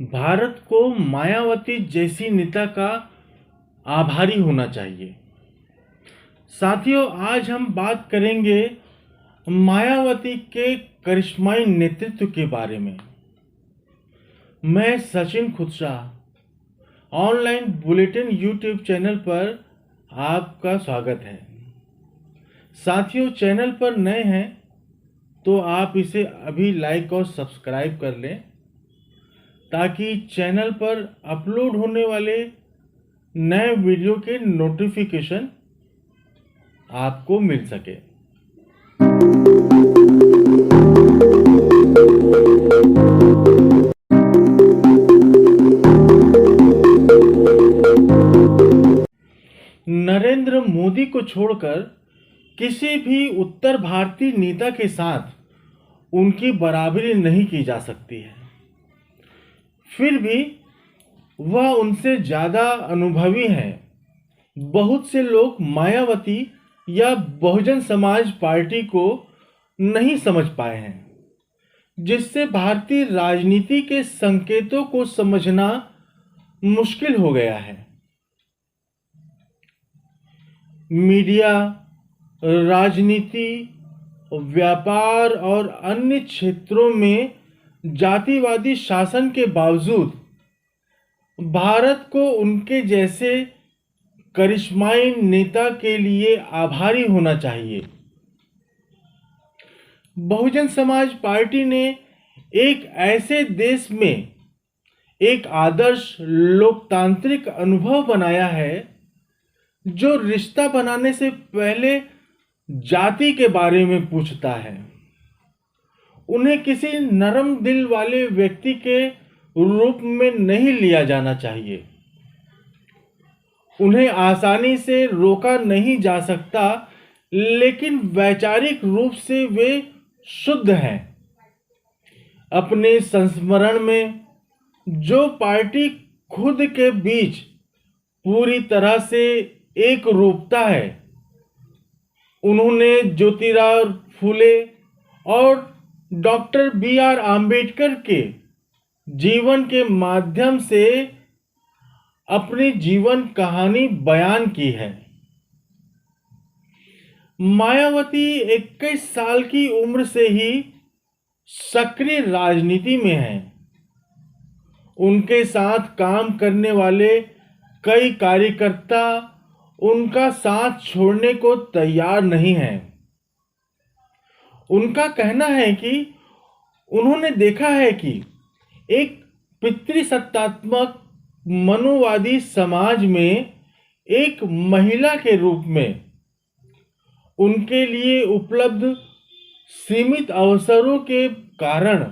भारत को मायावती जैसी नेता का आभारी होना चाहिए। साथियों, आज हम बात करेंगे मायावती के करिश्माई नेतृत्व के बारे में। मैं सचिन खुदसा ऑनलाइन बुलेटिन यूट्यूब चैनल पर आपका स्वागत है। साथियों, चैनल पर नए हैं तो आप इसे अभी लाइक और सब्सक्राइब कर लें ताकि चैनल पर अपलोड होने वाले नए वीडियो के नोटिफिकेशन आपको मिल सके। नरेंद्र मोदी को छोड़कर किसी भी उत्तर भारतीय नेता के साथ उनकी बराबरी नहीं की जा सकती है। फिर भी वह उनसे ज़्यादा अनुभवी हैं। बहुत से लोग मायावती या बहुजन समाज पार्टी को नहीं समझ पाए हैं, जिससे भारतीय राजनीति के संकेतों को समझना मुश्किल हो गया है। मीडिया, राजनीति, व्यापार और अन्य क्षेत्रों में जातिवादी शासन के बावजूद भारत को उनके जैसे करिश्माई नेता के लिए आभारी होना चाहिए। बहुजन समाज पार्टी ने एक ऐसे देश में एक आदर्श लोकतांत्रिक अनुभव बनाया है जो रिश्ता बनाने से पहले जाति के बारे में पूछता है। उन्हें किसी नरम दिल वाले व्यक्ति के रूप में नहीं लिया जाना चाहिए। उन्हें आसानी से रोका नहीं जा सकता, लेकिन वैचारिक रूप से वे शुद्ध हैं। अपने संस्मरण में जो पार्टी खुद के बीच पूरी तरह से एक रूपता है, उन्होंने ज्योतिराव फूले और डॉक्टर B.R. आम्बेडकर के जीवन के माध्यम से अपनी जीवन कहानी बयान की है। मायावती 21 साल की उम्र से ही सक्रिय राजनीति में हैं। उनके साथ काम करने वाले कई कार्यकर्ता उनका साथ छोड़ने को तैयार नहीं हैं। उनका कहना है कि उन्होंने देखा है कि एक पितृसत्तात्मक मनुवादी समाज में एक महिला के रूप में उनके लिए उपलब्ध सीमित अवसरों के कारण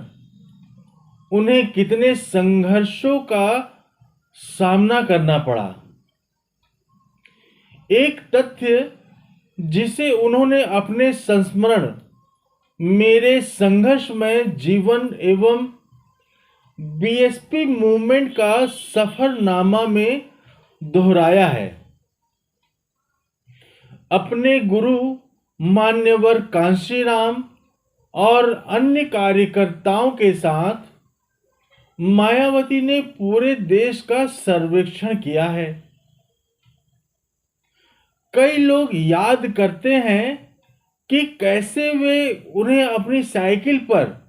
उन्हें कितने संघर्षों का सामना करना पड़ा। एक तथ्य जिसे उन्होंने अपने संस्मरण मेरे संघर्षमय जीवन एवं बीएसपी मूवमेंट का सफरनामा में दोहराया है। अपने गुरु मान्यवर कांशीराम और अन्य कार्यकर्ताओं के साथ मायावती ने पूरे देश का सर्वेक्षण किया है। कई लोग याद करते हैं कि कैसे वे उन्हें अपनी साइकिल पर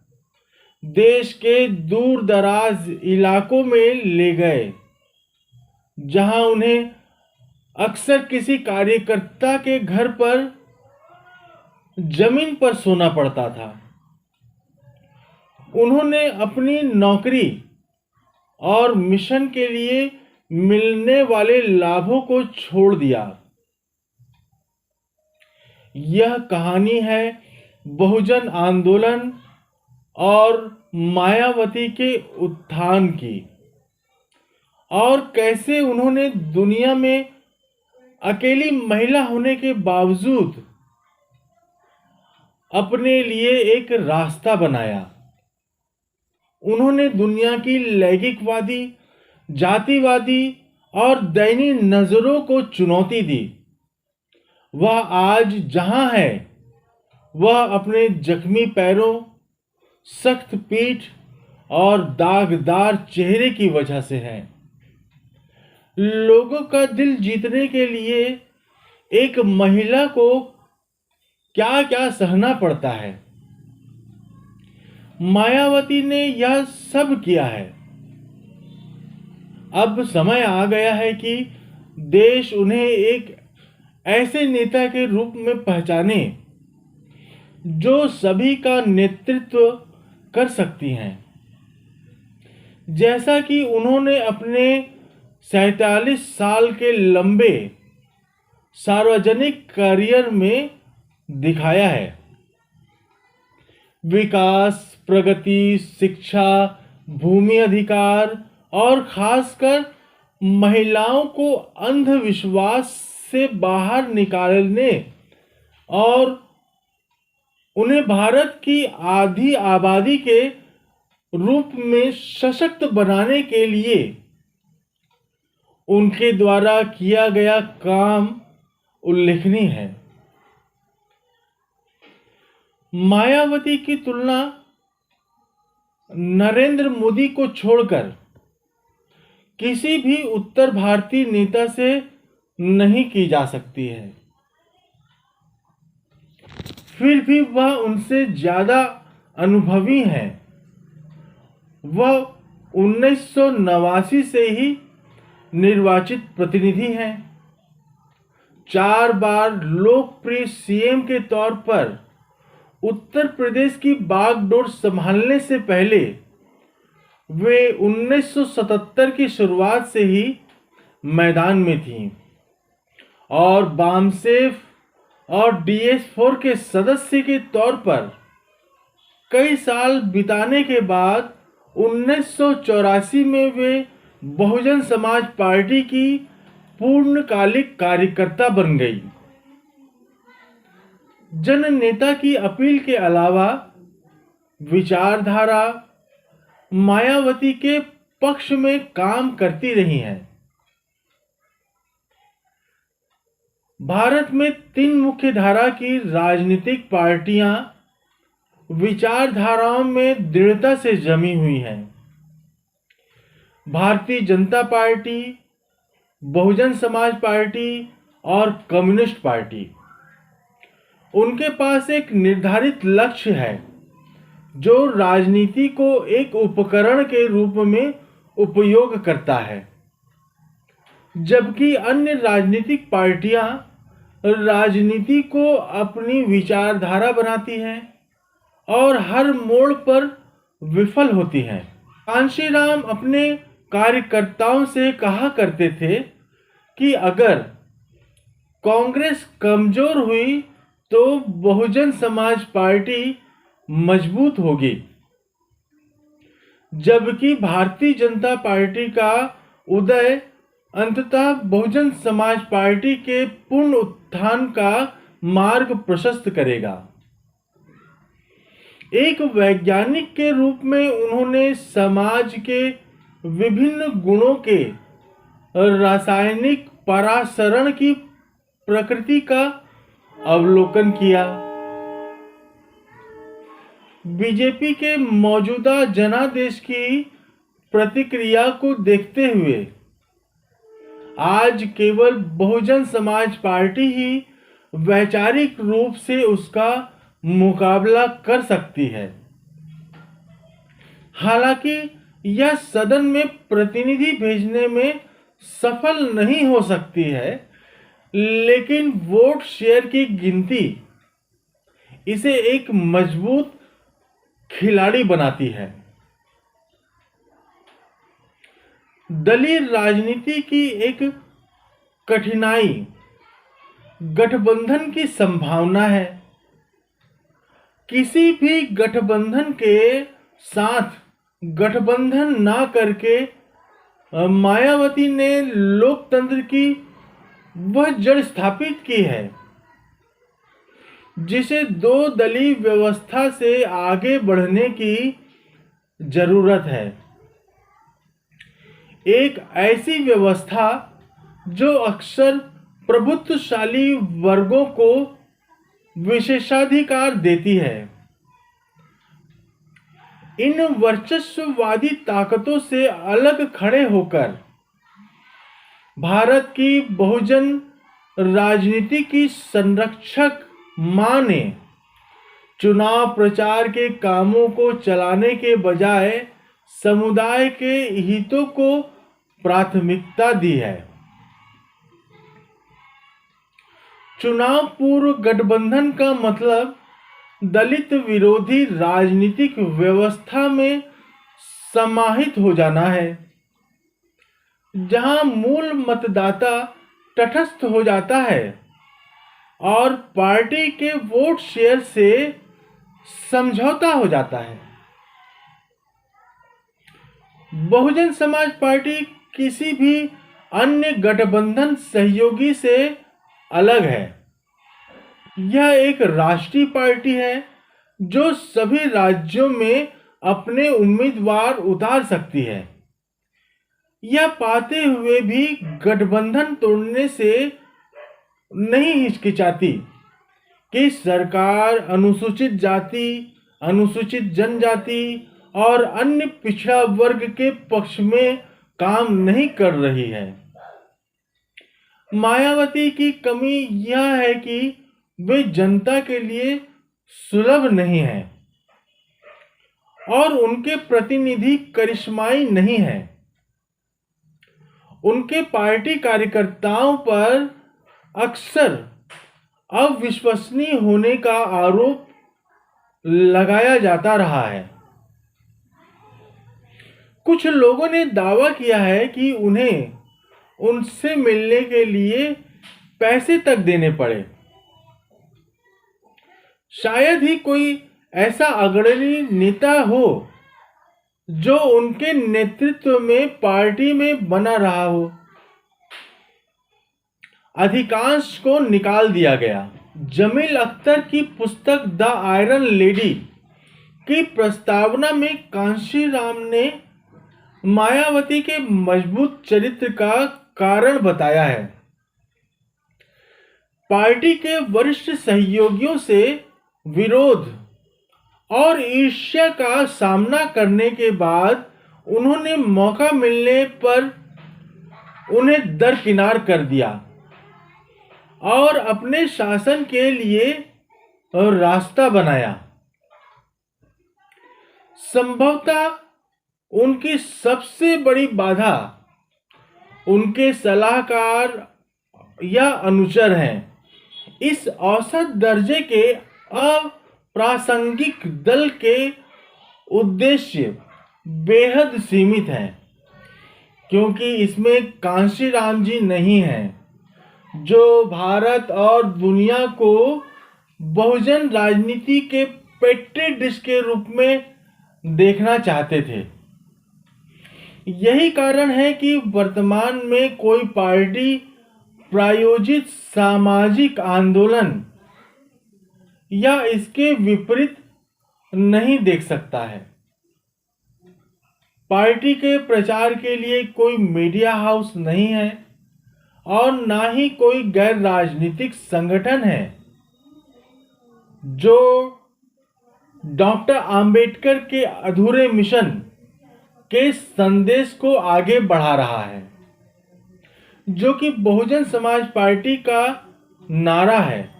देश के दूर दराज इलाकों में ले गए, जहां उन्हें अक्सर किसी कार्यकर्ता के घर पर जमीन पर सोना पड़ता था। उन्होंने अपनी नौकरी और मिशन के लिए मिलने वाले लाभों को छोड़ दिया। यह कहानी है बहुजन आंदोलन और मायावती के उत्थान की, और कैसे उन्होंने दुनिया में अकेली महिला होने के बावजूद अपने लिए एक रास्ता बनाया। उन्होंने दुनिया की लैंगिकवादी, जातिवादी और दैनीय नजरों को चुनौती दी। वह आज जहां है, वह अपने जख्मी पैरों, सख्त पीठ और दागदार चेहरे की वजह से है। लोगों का दिल जीतने के लिए एक महिला को क्या क्या सहना पड़ता है। मायावती ने यह सब किया है। अब समय आ गया है कि देश उन्हें एक ऐसे नेता के रूप में पहचाने जो सभी का नेतृत्व कर सकती हैं, जैसा कि उन्होंने अपने 47 साल के लंबे सार्वजनिक करियर में दिखाया है। विकास, प्रगति, शिक्षा, भूमि अधिकार और खासकर महिलाओं को अंधविश्वास से बाहर निकालने और उन्हें भारत की आधी आबादी के रूप में सशक्त बनाने के लिए उनके द्वारा किया गया काम उल्लेखनीय है। मायावती की तुलना नरेंद्र मोदी को छोड़कर किसी भी उत्तर भारतीय नेता से नहीं की जा सकती है। फिर भी वह उनसे ज्यादा अनुभवी हैं। वह 1989 से ही निर्वाचित प्रतिनिधि हैं। 4 बार लोकप्रिय सीएम के तौर पर उत्तर प्रदेश की बागडोर संभालने से पहले वे 1977 की शुरुआत से ही मैदान में थीं और बामसेफ और DS-4 के सदस्य के तौर पर कई साल बिताने के बाद 1984 में वे बहुजन समाज पार्टी की पूर्णकालिक कार्यकर्ता बन गई। जन नेता की अपील के अलावा विचारधारा मायावती के पक्ष में काम करती रही हैं। भारत में 3 मुख्य धारा की राजनीतिक पार्टियां विचारधाराओं में दृढ़ता से जमी हुई हैं। भारतीय जनता पार्टी, बहुजन समाज पार्टी और कम्युनिस्ट पार्टी। उनके पास एक निर्धारित लक्ष्य है जो राजनीति को एक उपकरण के रूप में उपयोग करता है, जबकि अन्य राजनीतिक पार्टियां राजनीति को अपनी विचारधारा बनाती हैं और हर मोड़ पर विफल होती हैं। कांशीराम अपने कार्यकर्ताओं से कहा करते थे कि अगर कांग्रेस कमजोर हुई तो बहुजन समाज पार्टी मजबूत होगी, जबकि भारतीय जनता पार्टी का उदय अंततः बहुजन समाज पार्टी के पूर्ण उत्थान का मार्ग प्रशस्त करेगा। एक वैज्ञानिक के रूप में उन्होंने समाज के विभिन्न गुणों के रासायनिक परासरण की प्रकृति का अवलोकन किया। बीजेपी के मौजूदा जनादेश की प्रतिक्रिया को देखते हुए आज केवल बहुजन समाज पार्टी ही वैचारिक रूप से उसका मुकाबला कर सकती है। हालांकि यह सदन में प्रतिनिधि भेजने में सफल नहीं हो सकती है, लेकिन वोट शेयर की गिनती इसे एक मजबूत खिलाड़ी बनाती है। दलीय राजनीति की एक कठिनाई गठबंधन की संभावना है। किसी भी गठबंधन के साथ गठबंधन ना करके मायावती ने लोकतंत्र की वह जड़ स्थापित की है जिसे 2 दलीय व्यवस्था से आगे बढ़ने की जरूरत है। एक ऐसी व्यवस्था जो अक्सर प्रभुत्वशाली वर्गों को विशेषाधिकार देती है। इन वर्चस्ववादी ताकतों से अलग खड़े होकर भारत की बहुजन राजनीति की संरक्षक मां ने चुनाव प्रचार के कामों को चलाने के बजाय समुदाय के हितों को प्राथमिकता दी है। चुनाव पूर्व गठबंधन का मतलब दलित विरोधी राजनीतिक व्यवस्था में समाहित हो जाना है, जहां मूल मतदाता तटस्थ हो जाता है और पार्टी के वोट शेयर से समझौता हो जाता है। बहुजन समाज पार्टी किसी भी अन्य गठबंधन सहयोगी से अलग है। यह एक राष्ट्रीय पार्टी है जो सभी राज्यों में अपने उम्मीदवार उतार सकती है। यह पाते हुए भी गठबंधन तोड़ने से नहीं हिचकिचाती कि सरकार अनुसूचित जाति, अनुसूचित जनजाति और अन्य पिछड़ा वर्ग के पक्ष में काम नहीं कर रही है। मायावती की कमी यह है कि वे जनता के लिए सुलभ नहीं है और उनके प्रतिनिधि करिश्माई नहीं है। उनके पार्टी कार्यकर्ताओं पर अक्सर अविश्वसनीय होने का आरोप लगाया जाता रहा है। कुछ लोगों ने दावा किया है कि उन्हें उनसे मिलने के लिए पैसे तक देने पड़े। शायद ही कोई ऐसा अग्रणी नेता हो जो उनके नेतृत्व में पार्टी में बना रहा हो। अधिकांश को निकाल दिया गया। जमील अख्तर की पुस्तक द आयरन लेडी की प्रस्तावना में कांशीराम ने मायावती के मजबूत चरित्र का कारण बताया है। पार्टी के वरिष्ठ सहयोगियों से विरोध और ईर्ष्या का सामना करने के बाद उन्होंने मौका मिलने पर उन्हें दरकिनार कर दिया और अपने शासन के लिए रास्ता बनाया। संभवतः उनकी सबसे बड़ी बाधा उनके सलाहकार या अनुचर हैं। इस औसत दर्जे के अप्रासंगिक दल के उद्देश्य बेहद सीमित हैं, क्योंकि इसमें कांशीराम जी नहीं हैं जो भारत और दुनिया को बहुजन राजनीति के पेट्री डिश के रूप में देखना चाहते थे। यही कारण है कि वर्तमान में कोई पार्टी प्रायोजित सामाजिक आंदोलन या इसके विपरीत नहीं देख सकता है। पार्टी के प्रचार के लिए कोई मीडिया हाउस नहीं है और ना ही कोई गैर राजनीतिक संगठन है जो डॉक्टर आंबेडकर के अधूरे मिशन के संदेश को आगे बढ़ा रहा है, जो कि बहुजन समाज पार्टी का नारा है।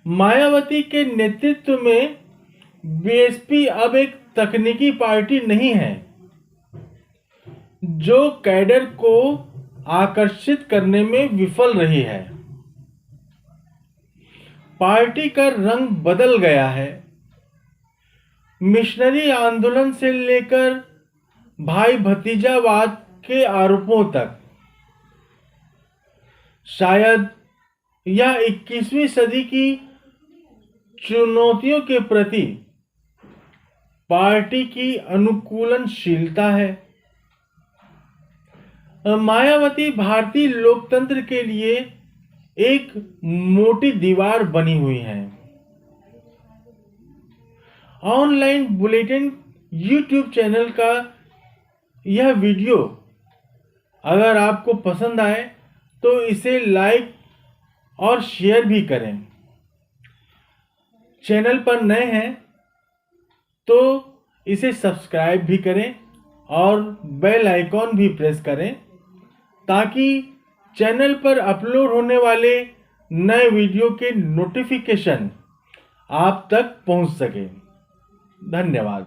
मायावती के नेतृत्व में बीएसपी अब एक तकनीकी पार्टी नहीं है जो कैडर को आकर्षित करने में विफल रही है। पार्टी का रंग बदल गया है। मिशनरी आंदोलन से लेकर भाई भतीजावाद के आरोपों तक, शायद यह 21वीं सदी की चुनौतियों के प्रति पार्टी की अनुकूलनशीलता है। मायावती भारतीय लोकतंत्र के लिए एक मोटी दीवार बनी हुई है। ऑनलाइन बुलेटिन यूट्यूब चैनल का यह वीडियो अगर आपको पसंद आए तो इसे लाइक और शेयर भी करें। चैनल पर नए हैं तो इसे सब्सक्राइब भी करें और बेल आइकॉन भी प्रेस करें ताकि चैनल पर अपलोड होने वाले नए वीडियो के नोटिफिकेशन आप तक पहुंच सके। धन्यवाद।